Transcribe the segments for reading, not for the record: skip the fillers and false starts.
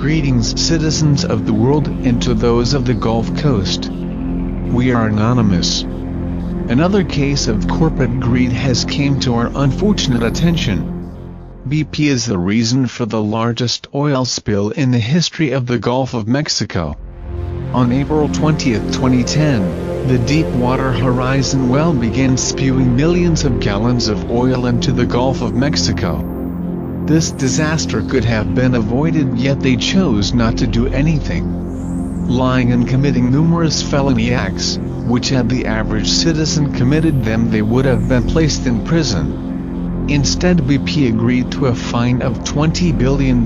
Greetings, citizens of the world and to those of the Gulf Coast. We are anonymous. Another case of corporate greed has came to our unfortunate attention. BP is the reason for the largest oil spill in the history of the Gulf of Mexico. On April 20, 2010, the Deepwater Horizon well began spewing millions of gallons of oil into the Gulf of Mexico. This disaster could have been avoided, yet they chose not to do anything. Lying and committing numerous felony acts, which had the average citizen committed them they would have been placed in prison. Instead, BP agreed to a fine of $20 billion.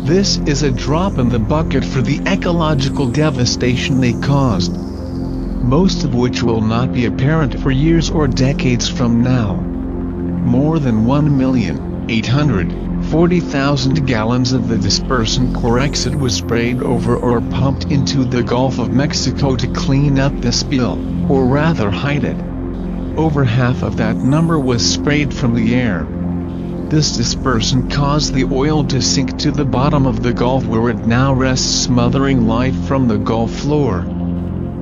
This is a drop in the bucket for the ecological devastation they caused, most of which will not be apparent for years or decades from now. More than 1,840,000 gallons of the dispersant Corexit was sprayed over or pumped into the Gulf of Mexico to clean up the spill, or rather hide it. Over half of that number was sprayed from the air. This dispersant caused the oil to sink to the bottom of the Gulf, where it now rests, smothering life from the Gulf floor.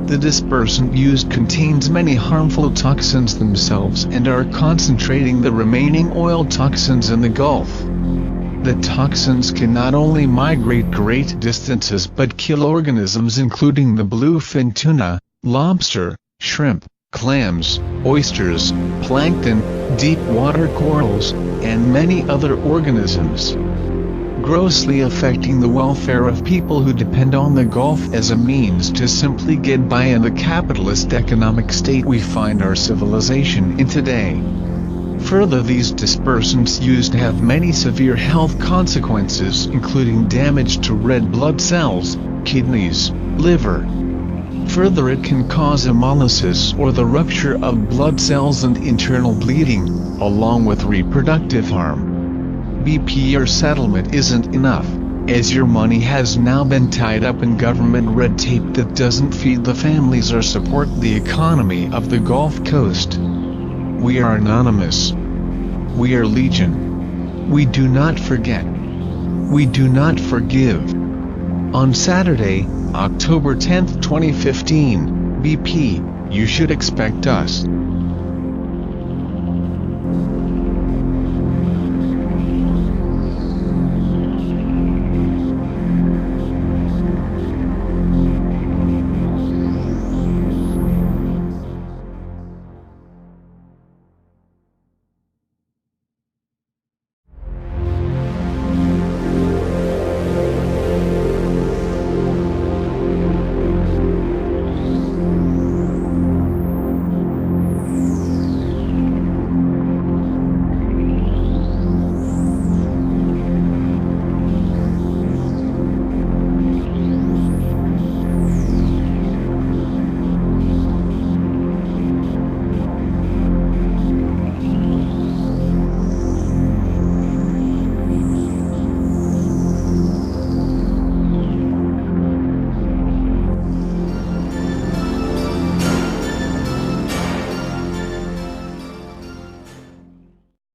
The dispersant used contains many harmful toxins themselves and are concentrating the remaining oil toxins in the Gulf. The toxins can not only migrate great distances but kill organisms including the bluefin tuna, lobster, shrimp, clams, oysters, plankton, deep water corals, and many other organisms, grossly affecting the welfare of people who depend on the Gulf as a means to simply get by in the capitalist economic state we find our civilization in today. Further, these dispersants used have many severe health consequences, including damage to red blood cells, kidneys, liver. Further, it can cause hemolysis, or the rupture of blood cells, and internal bleeding, along with reproductive harm. BP, your settlement isn't enough, as your money has now been tied up in government red tape that doesn't feed the families or support the economy of the Gulf Coast. We are anonymous. We are legion. We do not forget. We do not forgive. On Saturday, October 10, 2015, BP, you should expect us.